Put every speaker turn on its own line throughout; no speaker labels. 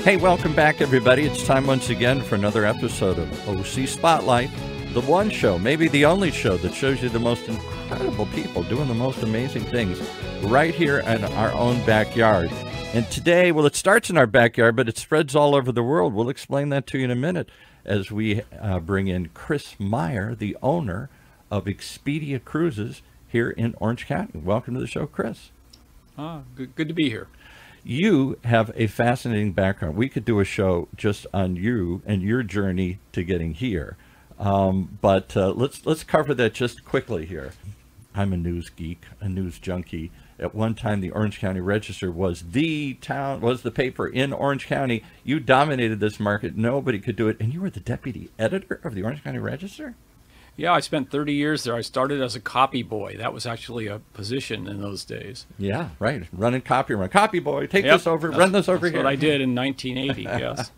Hey, welcome back, everybody. It's time once again for another episode of OC Spotlight, the one show, maybe the only show that shows you the most incredible people doing the most amazing things right here in our own backyard. And today, well, it starts in our backyard, but it spreads all over the world. We'll explain that to you in a minute as we bring in Chris Meyer, the owner of Expedia Cruises here in Orange County. Welcome to the show, Chris.
Good to be here.
You have a fascinating background. We could do a show just on you and your journey to getting here. But let's cover that just quickly here. I'm a news geek, a news junkie. At one time, the Orange County Register was the paper in Orange County. You dominated this market. Nobody could do it. And you were the deputy editor of the Orange County Register?
Yeah, I spent 30 years there. I started as a copy boy. That was actually a position in those days.
Yeah, right. Running copy, run copy boy, take this over, run this over here.
That's what I did in 1980, yes.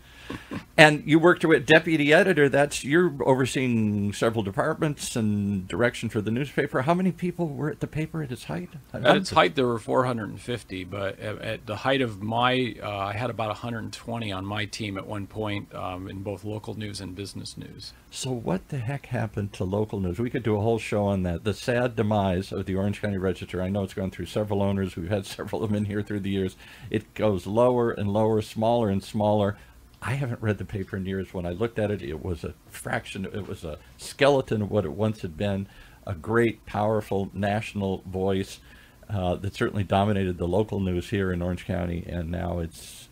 And you worked with deputy editor. You're overseeing several departments and direction for the newspaper. How many people were at the paper at its height?
At its height, there were 450, but at the height of I had about 120 on my team at one point in both local news and business news.
So what the heck happened to local news? We could do a whole show on that. The sad demise of the Orange County Register. I know it's gone through several owners. We've had several of them in here through the years. It goes lower and lower, smaller and smaller. I haven't read the paper in years. When I looked at it, it was a fraction, it was a skeleton of what it once had been, a great, powerful national voice that certainly dominated the local news here in Orange County, and now it's,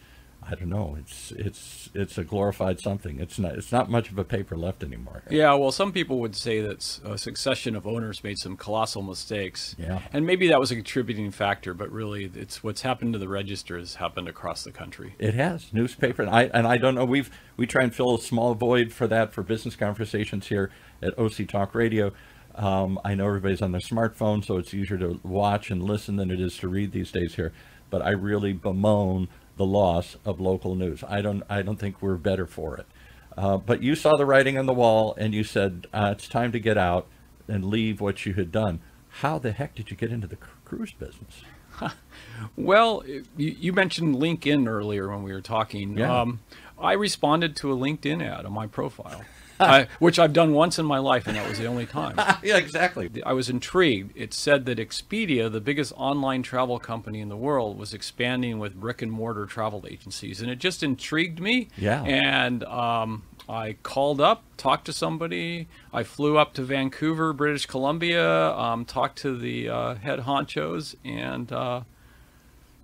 I don't know, it's a glorified something. It's not much of a paper left anymore.
Yeah, well, some people would say that a succession of owners made some colossal mistakes.
Yeah.
And maybe that was a contributing factor, but really it's what's happened to the Register has happened across the country.
It has. Newspaper, and I don't know, we try and fill a small void for that for business conversations here at OC Talk Radio. I know everybody's on their smartphone, so it's easier to watch and listen than it is to read these days here. But I really bemoan the loss of local news. I don't think we're better for it. But you saw the writing on the wall and you said, it's time to get out and leave what you had done. How the heck did you get into the cruise business?
Well, you mentioned LinkedIn earlier when we were talking.
Yeah.
I responded to a LinkedIn ad on my profile. Which I've done once in my life, and that was the only time.
Yeah, exactly.
I was intrigued. It said that Expedia, the biggest online travel company in the world, was expanding with brick and mortar travel agencies, and it just intrigued me.
Yeah.
And I called up, talked to somebody. I flew up to Vancouver, British Columbia, talked to the head honchos, and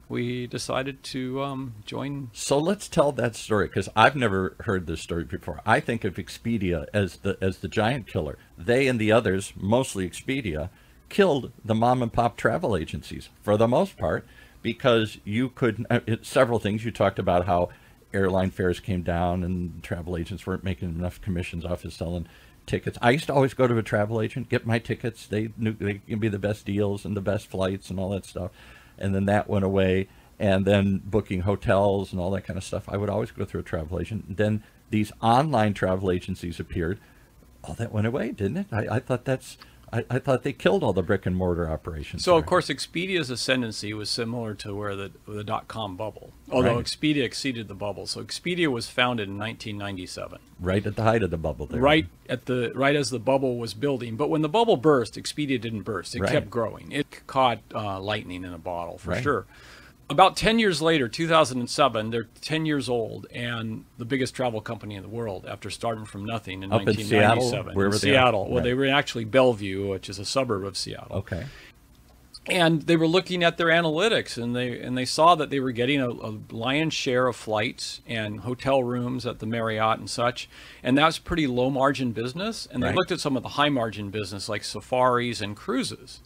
we decided to join.
So let's tell that story, because I've never heard this story before. I think of Expedia as the giant killer. They and the others, mostly Expedia, killed the mom and pop travel agencies for the most part, because you could, several things. You talked about how airline fares came down and travel agents weren't making enough commissions off of selling tickets. I used to always go to a travel agent, get my tickets. They knew they could be the best deals and the best flights and all that stuff. And then that went away, and then booking hotels and all that kind of stuff. I would always go through a travel agent. And then these online travel agencies appeared. All that went away, didn't it? I thought they killed all the brick and mortar operations.
So, of course, Expedia's ascendancy was similar to where the dot-com bubble, although
Right.
Expedia exceeded the bubble. So Expedia was founded in 1997.
Right at the height of the bubble there.
Right as the bubble was building. But when the bubble burst, Expedia didn't burst. It
Right.
kept growing. It caught lightning in a bottle, for
Right.
sure. About 10 years later, 2007, they're 10 years old and the biggest travel company in the world after starting from nothing in
Up in
1997.
Seattle, wherever
in
they are?
Seattle. Well,
Right.
they were in actually Bellevue, which is a suburb of Seattle.
Okay.
And they were looking at their analytics, and they saw that they were getting a lion's share of flights and hotel rooms at the Marriott and such, and that was pretty low margin business. And they
Right.
looked at some of the high margin business like safaris and cruises.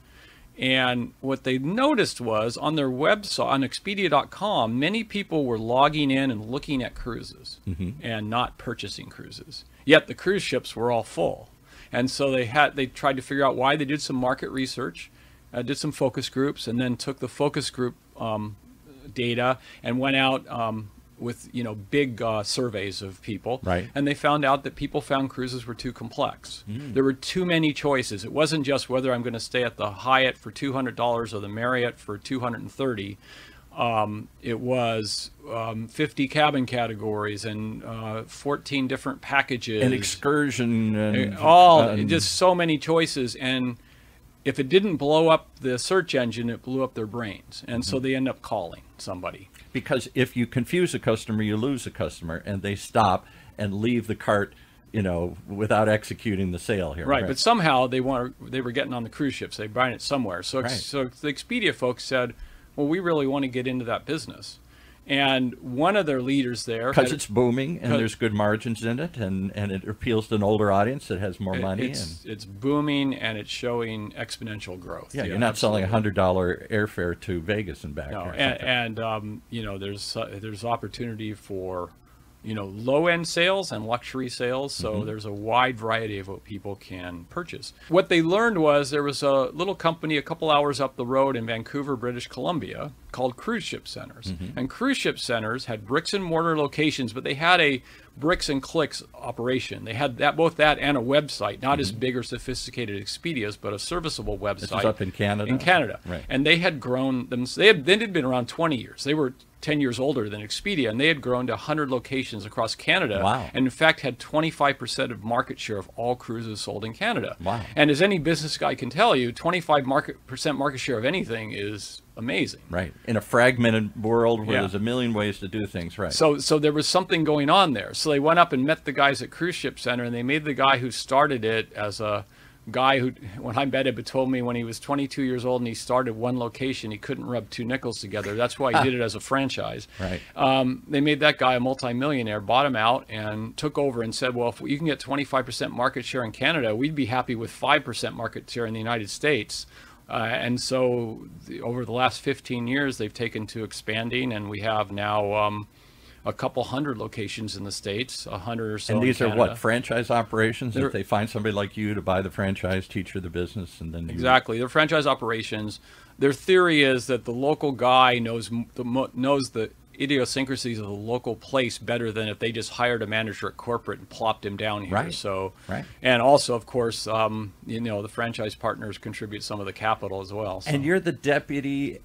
And what they noticed was on their website, on Expedia.com, many people were logging in and looking at cruises and not purchasing cruises. Yet the cruise ships were all full. And so they tried to figure out why. They did some market research, did some focus groups, and then took the focus group data and went out with big surveys of people,
Right.
and they found out that people found cruises were too complex. There were too many choices. It wasn't just whether I'm going to stay at the Hyatt for $200 or the Marriott for $230. It was 50 cabin categories and 14 different packages.
An excursion. And,
just so many choices. And if it didn't blow up the search engine, it blew up their brains. And so they end up calling somebody.
Because if you confuse a customer, you lose a customer, and they stop and leave the cart, you know, without executing the sale here.
Right, but somehow they were getting on the cruise ships. They buying it somewhere. So, so the Expedia folks said, well, we really want to get into that business. And one of their leaders there...
Because it's booming, and there's good margins in it, and it appeals to an older audience that has more money.
It's booming, and it's showing exponential growth.
Yeah, you're not selling $100 airfare to Vegas and back.
No, and you know, there's opportunity for, you know, low-end sales and luxury sales. So there's a wide variety of what people can purchase. What they learned was there was a little company a couple hours up the road in Vancouver, British Columbia, called Cruise Ship Centers. And Cruise Ship Centers had bricks and mortar locations, but they had a bricks and clicks operation. They had that, both that and a website, not as big or sophisticated as Expedia's, but a serviceable website. This
is up in Canada?
In Canada.
Right.
And they had grown them. They'd been around 20 years. They were 10 years older than Expedia, and they had grown to 100 locations across Canada.
Wow.
And in fact had 25% of market share of all cruises sold in Canada.
Wow.
And as any business guy can tell you, 25% market share of anything is amazing.
Right. In a fragmented world where there's a million ways to do things, right.
So there was something going on there. So they went up and met the guys at Cruise Ship Center, and they made the guy who started it as a guy who, when I met him, told me when he was 22 years old and he started one location, he couldn't rub two nickels together. That's why he did it as a franchise.
Right.
They made that guy a multimillionaire, bought him out, and took over and said, well, if you can get 25% market share in Canada, we'd be happy with 5% market share in the United States. And so over the last 15 years, they've taken to expanding, and we have now a couple hundred locations in the States, 100 or so.
And these
in
are
Canada.
what, franchise operations? If they find somebody like you to buy the franchise, teach her the business, and then
exactly, they're franchise operations. Their theory is that the local guy knows the idiosyncrasies of the local place better than if they just hired a manager at corporate and plopped him down here.
Right.
So,
right.
And also, of course, you know, the franchise partners contribute some of the capital as well. So.
And you're the deputy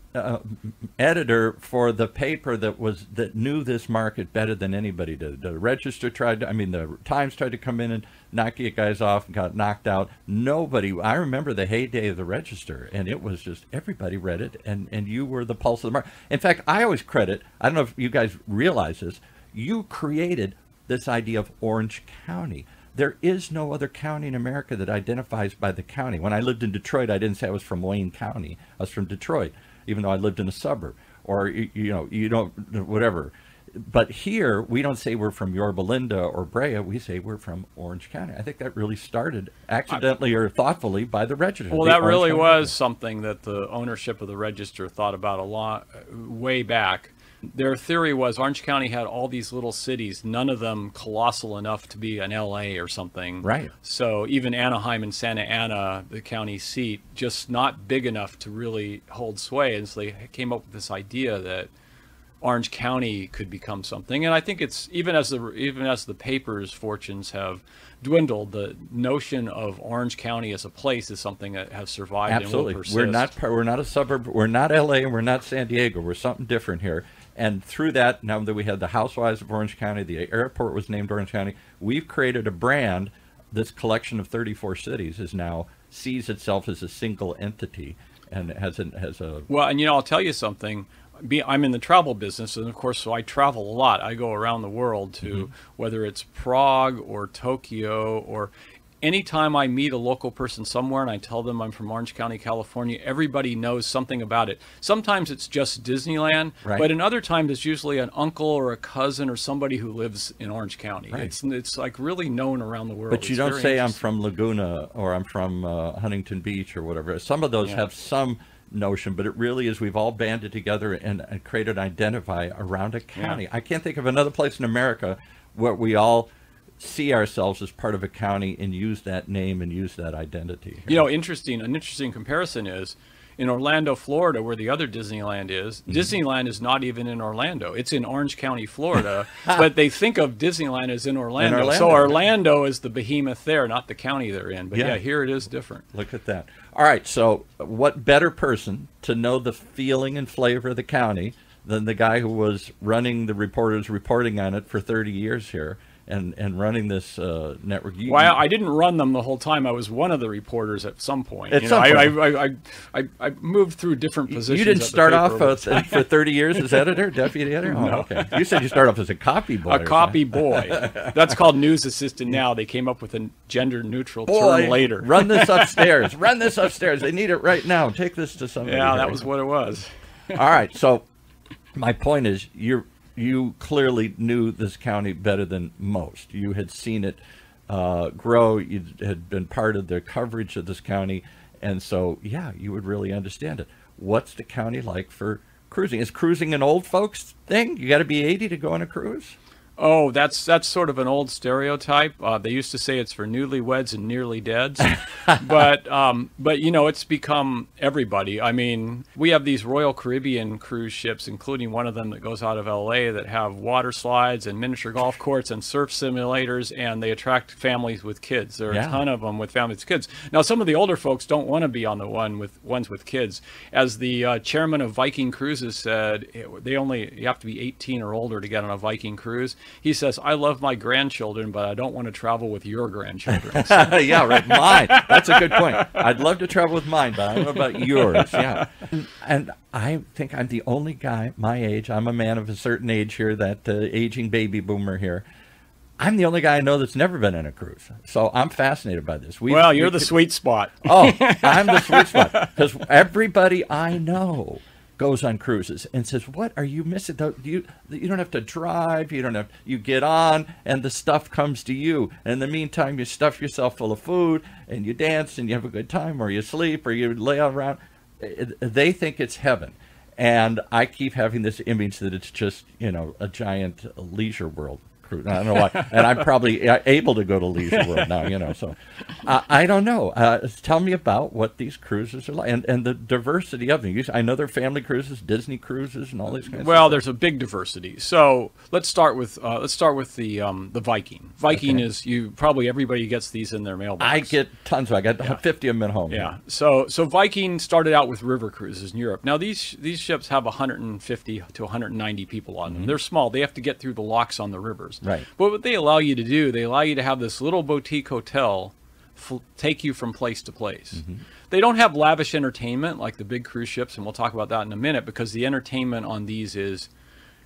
editor for the paper that knew this market better than anybody did. The Register the Times tried to come in and knock you guys off and got knocked out. I remember the heyday of the Register, and it was just everybody read it, and you were the pulse of the market. In fact, I always credit, I don't know if you guys realize this, you created this idea of Orange County. There is no other county in America that identifies by the county. When I lived in Detroit, I didn't say I was from Wayne County. I was from Detroit, even though I lived in a suburb, or you don't, whatever. But here, we don't say we're from Yorba Linda or Brea. We say we're from Orange County. I think that really started accidentally or thoughtfully by the Register.
Well, that really was something that the ownership of the Register thought about a lot way back. Their theory was Orange County had all these little cities, none of them colossal enough to be an LA or something.
Right.
So even Anaheim and Santa Ana, the county seat, just not big enough to really hold sway. And so they came up with this idea that Orange County could become something. And I think it's even as the paper's fortunes have dwindled, the notion of Orange County as a place is something that has survived.
Absolutely.
And will persist.
We're not a suburb. We're not LA, and we're not San Diego. We're something different here. And through that, now that we had the Housewives of Orange County, the airport was named Orange County, we've created a brand. This collection of 34 cities sees itself as a single entity, and has a
well. And I'll tell you something. I'm in the travel business, and of course, so I travel a lot. I go around the world to whether it's Prague or Tokyo, or anytime I meet a local person somewhere and I tell them I'm from Orange County, California, everybody knows something about it. Sometimes it's just Disneyland,
right.
But in other times it's usually an uncle or a cousin or somebody who lives in Orange County.
Right.
It's like really known around the world.
But you don't say I'm from Laguna or I'm from Huntington Beach or whatever. Some of those have some notion, but it really is we've all banded together and created an identify around a county. I can't think of another place in America where we all see ourselves as part of a county and use that name and use that identity.
An interesting comparison is in Orlando, Florida, where the other Disneyland is. Disneyland is not even in Orlando. It's in Orange County, Florida, but they think of Disneyland as in Orlando. So Orlando is the behemoth there, not the county they're in. But here it is different.
Look at that. All right, so what better person to know the feeling and flavor of the county than the guy who was running the reporters reporting on it for 30 years here and running this network.
Well, I didn't run them the whole time. I was one of the reporters at some point.
At some
point. I moved through different positions.
You didn't start off for 30 years as editor, deputy editor? Oh,
no.
Okay. You said you started off as a copy boy.
A copy boy. That's called news assistant now. They came up with a gender-neutral term later.
Run this upstairs. Run this upstairs. They need it right now. Take this to somebody.
Yeah, that was what it was.
All right. So my point is, you clearly knew this county better than most. You had seen it grow. You had been part of the coverage of this county. And so, yeah, you would really understand it. What's the county like for cruising? Is cruising an old folks thing? You got to be 80 to go on a cruise?
Oh, that's sort of an old stereotype. They used to say it's for newlyweds and nearly deads, but you know, it's become everybody. I mean, we have these Royal Caribbean cruise ships, including one of them that goes out of LA, that have water slides and miniature golf courts and surf simulators, and they attract families with kids. There are a ton of them with families with kids. Now, some of the older folks don't want to be on the ones with kids. As the chairman of Viking Cruises said, you have to be 18 or older to get on a Viking cruise. He says, I love my grandchildren, but I don't want to travel with your grandchildren.
Yeah, right. Mine. That's a good point. I'd love to travel with mine, but I don't know about yours. Yeah. And I think I'm the only guy my age. I'm a man of a certain age here, that aging baby boomer here. I'm the only guy I know that's never been on a cruise. So I'm fascinated by this.
You're the sweet spot.
Oh, I'm the sweet spot. Because everybody I know goes on cruises and says, what are you missing? You don't have to drive. You get on and the stuff comes to you. And in the meantime, you stuff yourself full of food and you dance and you have a good time, or you sleep, or you lay around. They think it's heaven. And I keep having this image that it's just, a giant leisure world. I don't know why, and I'm probably able to go to Leisure World now, so I don't know. Tell me about what these cruises are like, and the diversity of them. I know they're family cruises, Disney cruises, and all these kinds of stuff.
There's a big diversity. So let's start with the Viking. Viking is probably everybody gets these in their mailbox.
I get tons. I got 50 of them at home.
Yeah. So Viking started out with river cruises in Europe. Now these ships have 150 to 190 people on them. They're small. They have to get through the locks on the rivers.
Right.
But what they allow you to do, they allow you to have this little boutique hotel take you from place to place. They don't have lavish entertainment like the big cruise ships, and we'll talk about that in a minute, because the entertainment on these is,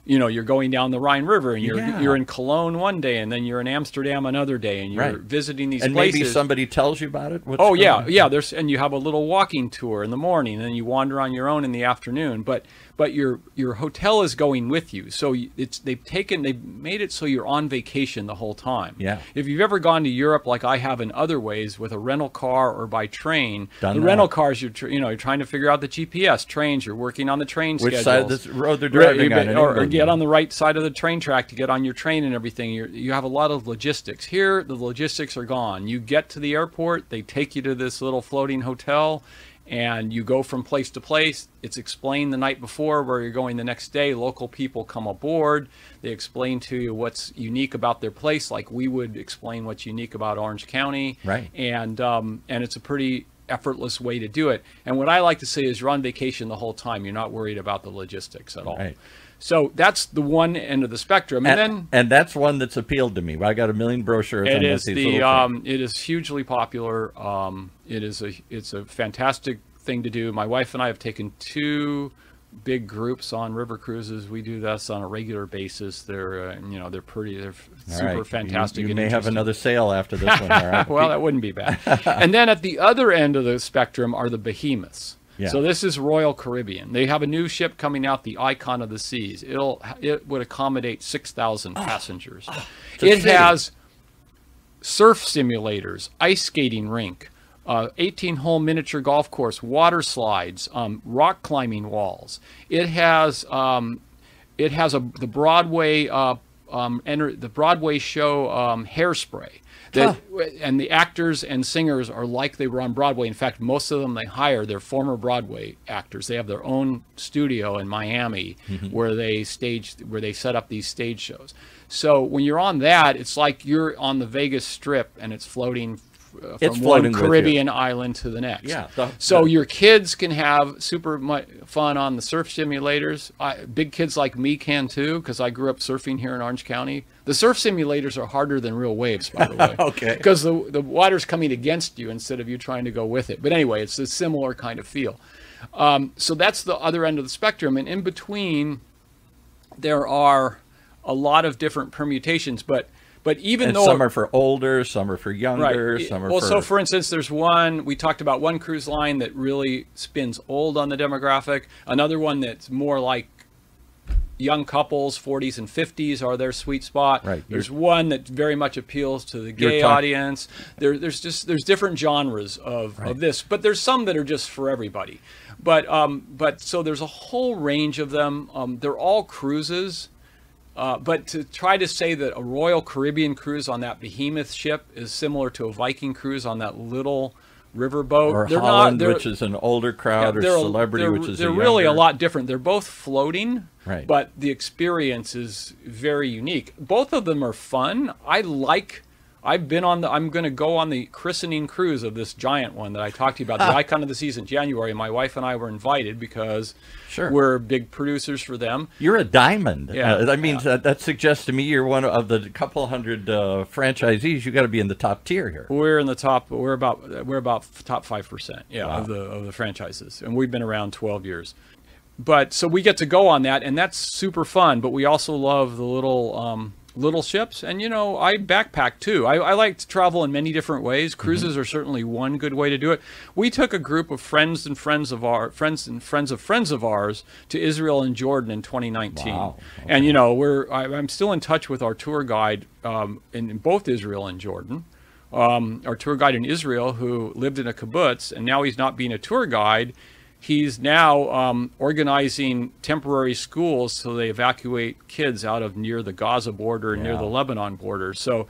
you're going down the Rhine River, and you're in Cologne one day, and then you're in Amsterdam another day, and you're visiting these places.
And maybe somebody tells you about it?
And you have a little walking tour in the morning, and then you wander on your own in the afternoon. But your hotel is going with you, so they've made it so you're on vacation the whole time.
Yeah.
If you've ever gone to Europe like I have in other ways with a rental car or by train, rental cars you're trying to figure out the GPS. Trains, you're working on the train schedule.
Which side of this road they're driving on,
or get on the right side of the train track to get on your train and everything. You have a lot of logistics. Here, the logistics are gone. You get to the airport, they take you to this little floating hotel, and you go from place to place. It's explained the night before where you're going the next day. Local people come aboard. They explain to you what's unique about their place, like we would explain what's unique about Orange County.
Right.
And it's a pretty effortless way to do it. And what I like to say is you're on vacation the whole time. You're not worried about the logistics at all.
Right.
So that's the one end of the spectrum, and
that's one that's appealed to me. I got a million brochures.
It is hugely popular. It's a fantastic thing to do. My wife and I have taken 2 big groups on river cruises. We do this on a regular basis. They're super fantastic.
You may have another sale after this one. All right.
Well, that wouldn't be bad. And then at the other end of the spectrum are the behemoths. Yeah. So this is Royal Caribbean. They have a new ship coming out, the Icon of the Seas. It would accommodate 6,000 passengers. It has surf simulators, ice skating rink, 18-hole miniature golf course, water slides, rock climbing walls. It has the Broadway show Hairspray. And the actors and singers are like they were on Broadway. In fact, most of them they hire, they're former Broadway actors. They have their own studio in Miami where they set up these stage shows. So when you're on that, it's like you're on the Vegas Strip and it's floating
It's
from one
floating with
Caribbean island to the next.
Yeah.
So your kids can have super fun on the surf simulators. Big kids like me can too, because I grew up surfing here in Orange County. The surf simulators are harder than real waves, by the way.
Okay.
Because the water's coming against you instead of you trying to go with it. But anyway, it's a similar kind of feel. So that's the other end of the spectrum. And in between, there are a lot of different permutations. But even
and
though
some are for older, some are for younger,
right.
some are
well,
for...
so for instance, there's one, we talked about one cruise line that really spins old on the demographic. Another one that's more like young couples, 40s and 50s are their sweet spot.
Right.
There's one that very much appeals to the gay audience. There's different genres of this, but there's some that are just for everybody. But so there's a whole range of them. They're all cruises. But to try to say that a Royal Caribbean cruise on that behemoth ship is similar to a Viking cruise on that little riverboat,
or Holland, which is an older crowd, or Celebrity, which is a younger...
They're really a lot different. They're both floating,
right,
but the experience is very unique. Both of them are fun. I'm going to go on the christening cruise of this giant one that I talked to you about, the Icon of the Seas in January. My wife and I were invited because we're big producers for them.
You're a diamond.
Yeah.
That means that suggests to me you're one of the couple hundred franchisees. You got to be in the top tier here.
We're in the top. We're about top 5%. Yeah, wow. of the franchises, and we've been around 12 years. But so we get to go on that, and that's super fun. But we also love the little ships, and I backpack too. I like to travel in many different ways. Cruises are certainly one good way to do it. We took a group of friends of friends of ours to Israel and Jordan in 2019. Wow. Okay. And I'm still in touch with our tour guide in both Israel and Jordan. Our tour guide in Israel, who lived in a kibbutz, and now he's not being a tour guide. He's now organizing temporary schools so they evacuate kids out of near the Gaza border and near the Lebanon border. So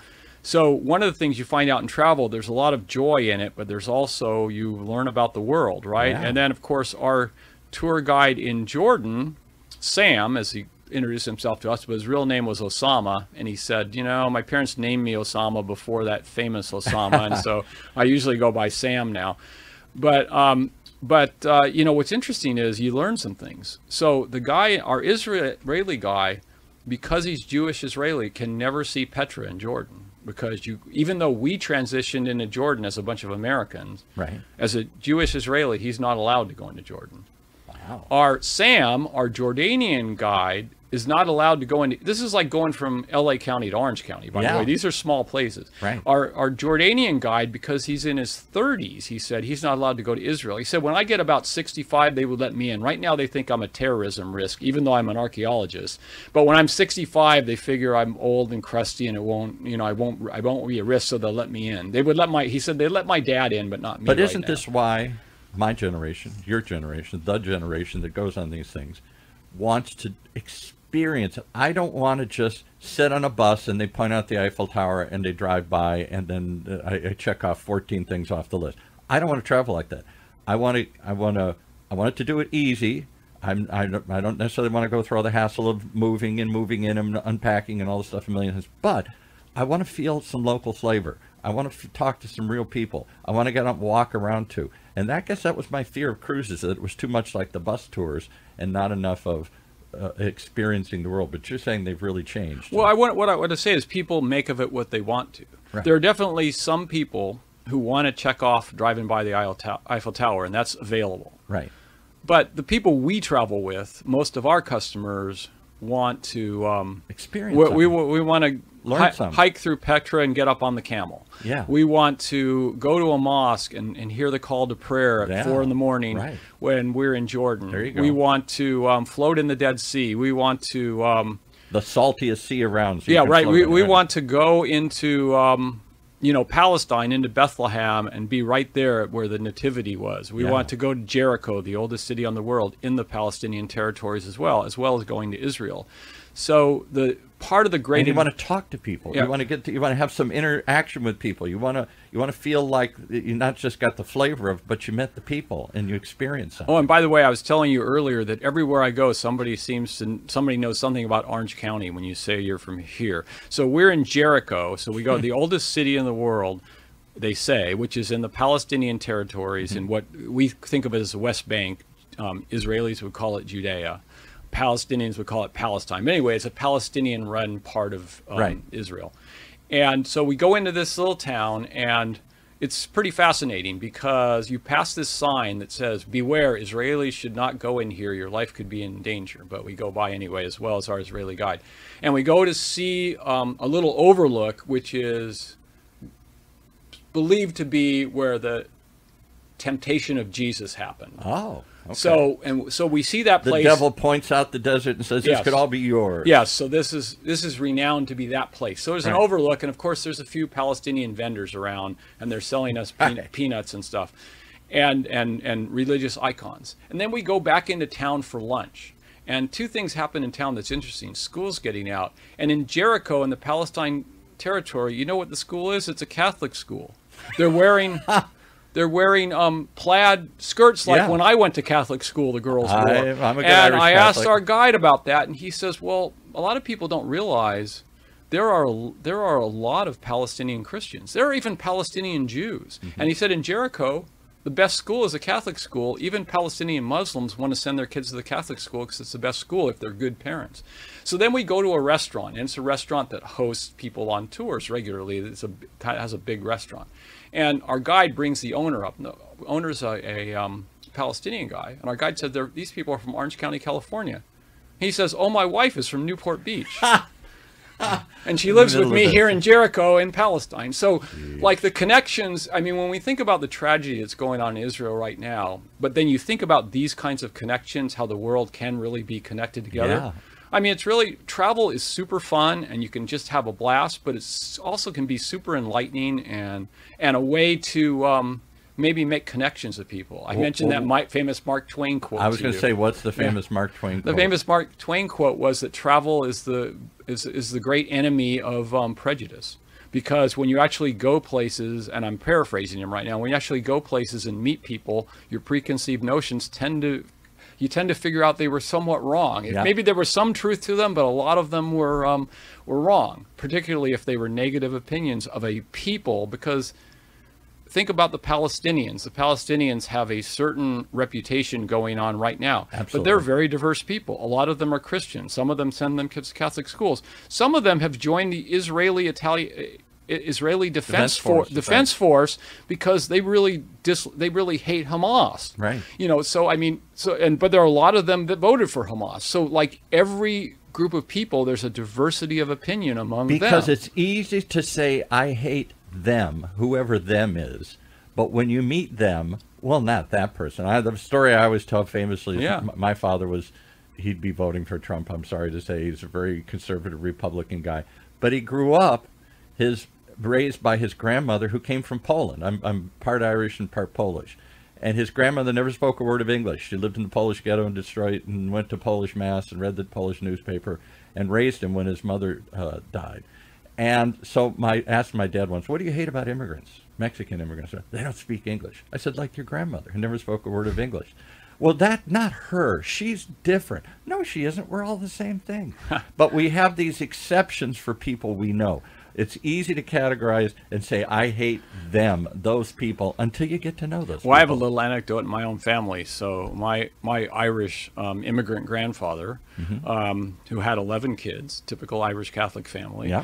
one of the things you find out in travel, there's a lot of joy in it, but there's also, you learn about the world, right? Yeah. And then, of course, our tour guide in Jordan, Sam, as he introduced himself to us, but his real name was Osama, and he said, my parents named me Osama before that famous Osama, and so I usually go by Sam now. But what's interesting is you learn some things. So the guy, our Israeli guy, because he's Jewish Israeli, can never see Petra in Jordan, because even though we transitioned into Jordan as a bunch of Americans,
right,
as a Jewish Israeli, he's not allowed to go into Jordan.
Wow.
Our Sam, our Jordanian guide, is not allowed to go into. This is like going from LA County to Orange County, by the way. These are small places.
Right.
Our Jordanian guide, because he's in his 30s, he said he's not allowed to go to Israel. He said, when I get about 65, they would let me in. Right now, they think I'm a terrorism risk, even though I'm an archaeologist. But when I'm 65, they figure I'm old and crusty, and it won't, I won't be a risk, so they'll let me in. He said they let my dad in, but not me.
But isn't this why my generation, your generation, the generation that goes on these things, wants to experience it? I don't want to just sit on a bus and they point out the Eiffel Tower and they drive by and then I check off 14 things off the list. I don't want to travel like that. I want it to do it easy. I don't necessarily want to go through all the hassle of moving in and unpacking and all the stuff, a million things. But I want to feel some local flavor. I want to talk to some real people. I want to get up and walk around too. And I guess that was my fear of cruises, that it was too much like the bus tours and not enough of experiencing the world. But you're saying they've really changed.
Well, what I want to say is people make of it what they want to.
Right.
There are definitely some people who want to check off driving by the Eiffel Tower, and that's available.
Right.
But the people we travel with, most of our customers want to
experience.
We want to hike through Petra and get up on the camel.
Yeah.
We want to go to a mosque and hear the call to prayer at 4 in the morning when we're in Jordan.
There you go.
We want to float in the Dead Sea. We want to
the saltiest sea around. So
we want to go into Palestine, into Bethlehem, and be right there where the Nativity was. We want to go to Jericho, the oldest city on the world, in the Palestinian territories as well as going to Israel. So the part of the great...
And you want to talk to people.
Yeah.
You want to have some interaction with people. You want to feel like you not just got the flavor of, but you met the people and you experienced something.
Oh, and by the way, I was telling you earlier that everywhere I go, somebody knows something about Orange County when you say you're from here. So we're in Jericho. So we go to the oldest city in the world. they say, which is in the Palestinian territories in what we think of as the West Bank. Israelis would call it Judea. Palestinians would call it Palestine. But anyway, it's a Palestinian-run part of Israel. And so we go into this little town, and it's pretty fascinating because you pass this sign that says, "Beware, Israelis should not go in here. Your life could be in danger." But we go by anyway, as well as our Israeli guide. And we go to see a little overlook, which is believed to be where the temptation of Jesus happened.
Oh. Okay.
So we see that place.
The devil points out the desert and says, "This could all be yours."
Yes. So this is renowned to be that place. So there's an overlook, and of course there's a few Palestinian vendors around, and they're selling us peanuts and stuff, and religious icons. And then we go back into town for lunch. And two things happen in town that's interesting. School's getting out, and in Jericho in the Palestine territory, you know what the school is? It's a Catholic school. They're wearing. They're wearing plaid skirts like when I went to Catholic school, the girls wore.
I'm a good
and
Irish
I
Catholic.
asked our guide about that, and he says, well, a lot of people don't realize there are a lot of Palestinian Christians. There are even Palestinian Jews. And he said in Jericho, the best school is a Catholic school. Even Palestinian Muslims want to send their kids to the Catholic school because it's the best school if they're good parents. So then we go to a restaurant, and it's a restaurant that hosts people on tours regularly. It has a big restaurant. And our guide brings the owner up. The owner's a Palestinian guy. And our guide said, these people are from Orange County, California. He says, oh, my wife is from Newport Beach. And she lives with me here in Jericho in Palestine. So, like the connections, I mean, when we think about the tragedy that's going on in Israel right now, but then you think about these kinds of connections, how the world can really be connected together.
Yeah.
I mean, it's really, travel is super fun and you can just have a blast, but it's also can be super enlightening and a way to maybe make connections with people. I mentioned that famous Mark Twain quote.
I was going to say, what's the famous Mark Twain quote?
The famous Mark Twain quote was that travel is the great enemy of prejudice. Because when you actually go places, and I'm paraphrasing him right now, when you actually go places and meet people, your preconceived notions tend to figure out they were somewhat wrong.
Yeah.
Maybe there was some truth to them, but a lot of them were wrong, particularly if they were negative opinions of a people. Because think about the Palestinians. The Palestinians have a certain reputation going on right now.
Absolutely.
But they're very diverse people. A lot of them are Christians. Some of them send them kids to Catholic schools. Some of them have joined the Israeli Defense Force because they really hate Hamas.
Right.
You know, so I mean, but there are a lot of them that voted for Hamas. So like every group of people, there's a diversity of opinion among them.
Because it's easy to say, I hate them, whoever them is. But when you meet them, well, not that person. The story I always tell famously is my father he'd be voting for Trump. I'm sorry to say, he's a very conservative Republican guy. But he grew up, raised by his grandmother who came from Poland. I'm part Irish and part Polish. And his grandmother never spoke a word of English. She lived in the Polish ghetto in Detroit and went to Polish mass and read the Polish newspaper and raised him when his mother died. And so I asked my dad once, what do you hate about immigrants, Mexican immigrants? They don't speak English. I said, like your grandmother who never spoke a word of English. Well, not her. She's different. No, she isn't. We're all the same thing. But we have these exceptions for people we know. It's easy to categorize and say, I hate them, those people, until you get to know those people.
I have a little anecdote in my own family. So my Irish immigrant grandfather, who had 11 kids, typical Irish Catholic family,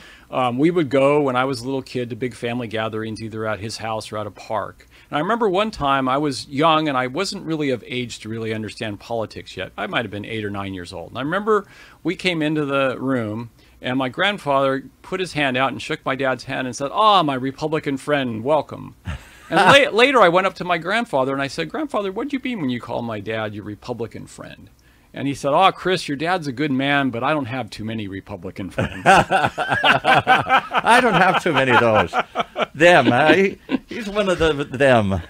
we would go, when I was a little kid, to big family gatherings, either at his house or at a park. And I remember one time I was young and I wasn't really of age to really understand politics yet. I might have been 8 or 9 years old. And I remember we came into the room, and my grandfather put his hand out and shook my dad's hand and said, my Republican friend, welcome. And later I went up to my grandfather and I said, Grandfather, what do you mean when you call my dad your Republican friend? And he said, Chris, your dad's a good man, but I don't have too many Republican friends.
I don't have too many of those. Them. He's one of them.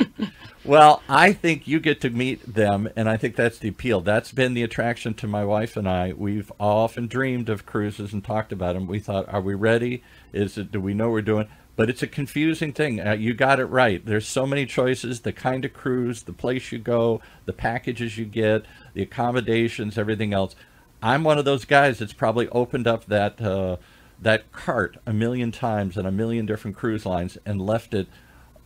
Well, I think you get to meet them, and I think that's the appeal. That's been the attraction to my wife and I. We've often dreamed of cruises and talked about them. We thought, are we ready? Do we know what we're doing? But it's a confusing thing. You got it right. There's so many choices, the kind of cruise, the place you go, the packages you get, the accommodations, everything else. I'm one of those guys that's probably opened up that cart a million times on a million different cruise lines and left it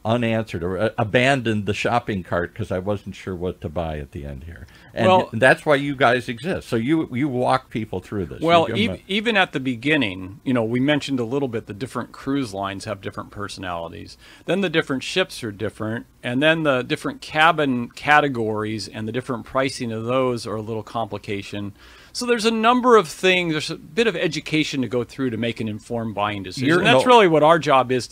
unanswered or abandoned the shopping cart because I wasn't sure what to buy at the end here. And
Well,
that's why you guys exist. So you walk people through this.
Well, even at the beginning, we mentioned a little bit the different cruise lines have different personalities. Then the different ships are different. And then the different cabin categories and the different pricing of those are a little complication. So there's a number of things. There's a bit of education to go through to make an informed buying decision. And that's really what our job is,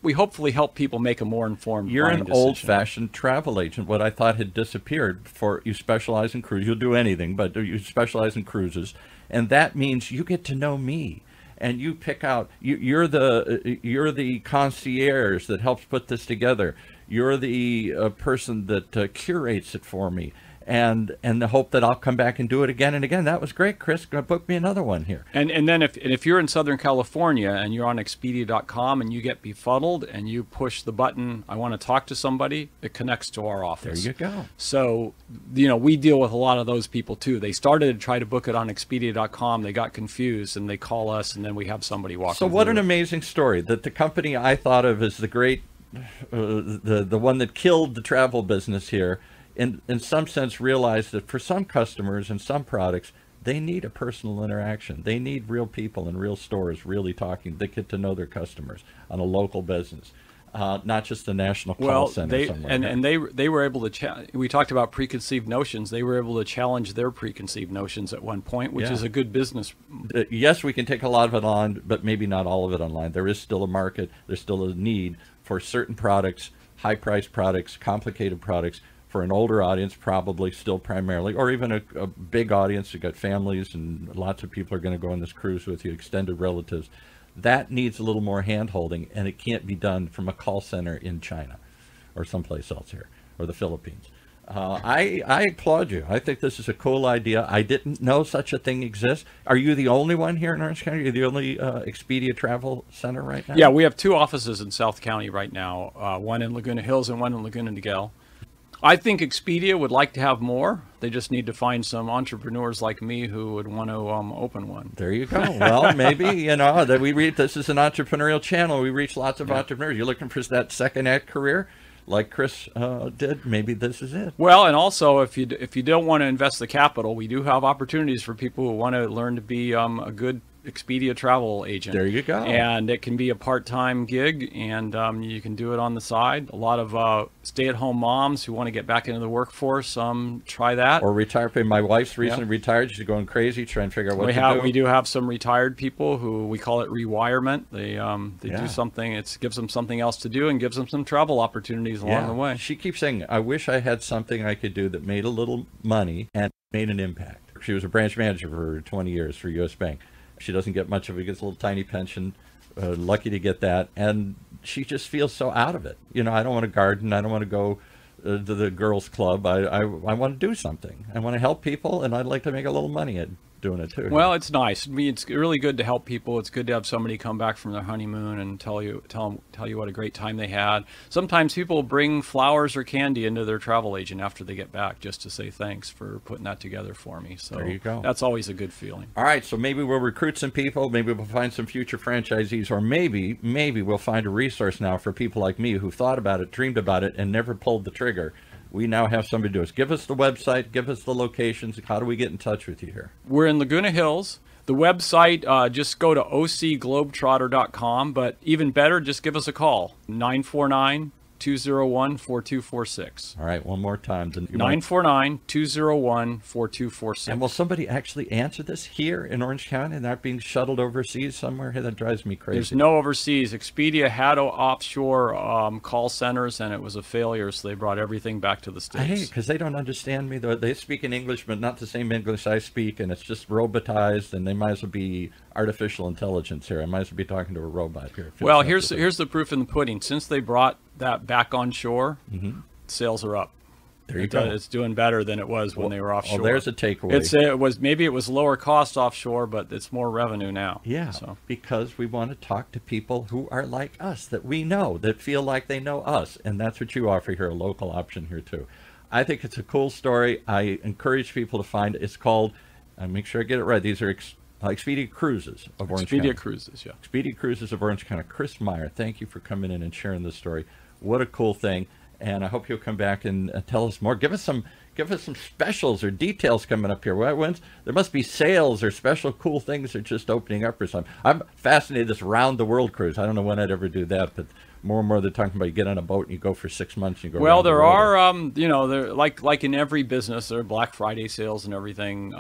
we hopefully help people make a more informed
You're
buying
an
decision.
old-fashioned travel agent. What I thought had disappeared for you specialize in cruise. You'll do anything, but you specialize in cruises, and that means you get to know me, and you pick out. You're the concierge that helps put this together. You're the person that curates it for me. And the hope that I'll come back and do it again and again. That was great, Chris. Book me another one here.
And then if you're in Southern California and you're on Expedia.com and you get befuddled and you push the button, I want to talk to somebody, it connects to our office.
There you go.
So, we deal with a lot of those people too. They started to try to book it on Expedia.com. They got confused and they call us and then we have somebody walk.
So what an amazing story that the company I thought of as the great, the one that killed the travel business here, in some sense realize that for some customers and some products, they need a personal interaction. They need real people in real stores really talking. They get to know their customers on a local business, not just a national call center somewhere.
And they were able to, we talked about preconceived notions. They were able to challenge their preconceived notions at one point, which is a good business.
Yes, we can take a lot of it on, but maybe not all of it online. There is still a market. There's still a need for certain products, high-priced products, complicated products, for an older audience, probably still primarily, or even a big audience. You've got families and lots of people are going to go on this cruise with you, extended relatives. That needs a little more hand-holding, and it can't be done from a call center in China or someplace else here, or the Philippines. I applaud you. I think this is a cool idea. I didn't know such a thing exists. Are you the only one here in Orange County? Are you the only Expedia travel center right now?
Yeah, we have 2 offices in South County right now, one in Laguna Hills and one in Laguna Niguel. I think Expedia would like to have more. They just need to find some entrepreneurs like me who would want to open one.
There you go. Well, maybe, that this is an entrepreneurial channel. We reach lots of entrepreneurs. You're looking for that second act career like Chris did. Maybe this is it.
Well, and also if you don't want to invest the capital, we do have opportunities for people who want to learn to be a good Expedia travel agent.
There you go.
And it can be a part-time gig, and you can do it on the side. A lot of stay-at-home moms who want to get back into the workforce, try that.
Or retire. My wife's recently retired. She's going crazy trying to figure out what to do.
We do have some retired people who we call it rewirement. They do something. It gives them something else to do and gives them some travel opportunities along the way.
She keeps saying, I wish I had something I could do that made a little money and made an impact. She was a branch manager for 20 years for U.S. Bank. She doesn't get much of it. Gets a little tiny pension. Lucky to get that. And she just feels so out of it. I don't want to garden. I don't want to go to the girls' club. I want to do something. I want to help people, and I'd like to make a little money at doing it too.
Well, it's nice. I mean, it's really good to help people. It's good to have somebody come back from their honeymoon and tell you what a great time they had. Sometimes people bring flowers or candy into their travel agent after they get back just to say thanks for putting that together for me. So
there you go.
That's always a good feeling.
All right, so maybe we'll recruit some people. Maybe we'll find some future franchisees, or maybe we'll find a resource now for people like me who thought about it, dreamed about it, and never pulled the trigger. We now have somebody do us. Give us the website. Give us the locations. How do we get in touch with you here?
We're in Laguna Hills. The website, just go to ocglobetrotter.com. But even better, just give us a call. 949-201-4246.
All right, one more time.
949-201-4246.
And will somebody actually answer this here in Orange County and not being shuttled overseas somewhere? That drives me crazy.
There's no overseas. Expedia had offshore call centers, and it was a failure, so they brought everything back to the States.
I hate it because they don't understand me. They speak in English, but not the same English I speak, and it's just robotized, and they might as well be artificial intelligence here. I might as well be talking to a robot here.
Well, here's the proof in the pudding. Since they brought that back on shore, sales are up.
There you go.
It's doing better than it was when they were offshore.
Well, there's a takeaway.
Maybe it was lower cost offshore, but it's more revenue now.
Yeah, because we want to talk to people who are like us, that we know, that feel like they know us, and that's what you offer here, a local option here too. I think it's a cool story. I encourage people to find it. It's called, make sure I get it right, these are Expedia Cruises of Orange County.
Expedia Cruises, yeah.
Expedia Cruises of Orange County. Chris Meyer, thank you for coming in and sharing this story. What a cool thing. And I hope you'll come back and tell us more. Give us some specials or details coming up here. There must be sales or special cool things that are just opening up or something. I'm fascinated this round the world cruise. I don't know when I'd ever do that, but more and more they're talking about you get on a boat and you go for 6 months and you go.
Well, there are,
there
like in every business, there are Black Friday sales and everything.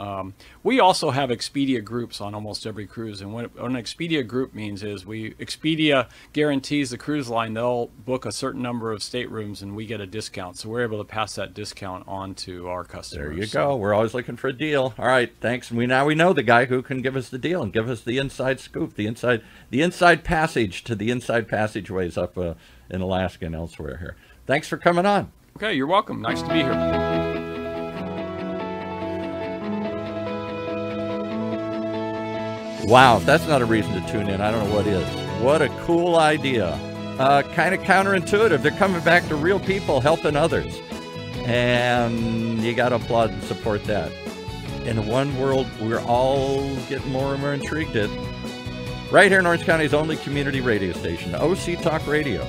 We also have Expedia groups on almost every cruise, and what an Expedia group means is Expedia guarantees the cruise line they'll book a certain number of staterooms, and we get a discount. So we're able to pass that discount on to our customers.
There you go. We're always looking for a deal. All right, thanks. And we know the guy who can give us the deal and give us the inside scoop, the inside passage to the inside passageways up in Alaska and elsewhere here. Thanks for coming on.
Okay, you're welcome. Nice to be here.
Wow, if that's not a reason to tune in, I don't know what is. What a cool idea. Kind of counterintuitive. They're coming back to real people helping others. And you got to applaud and support that. In one world, we're all getting more and more intrigued in. Right here in Orange County's only community radio station, OC Talk Radio.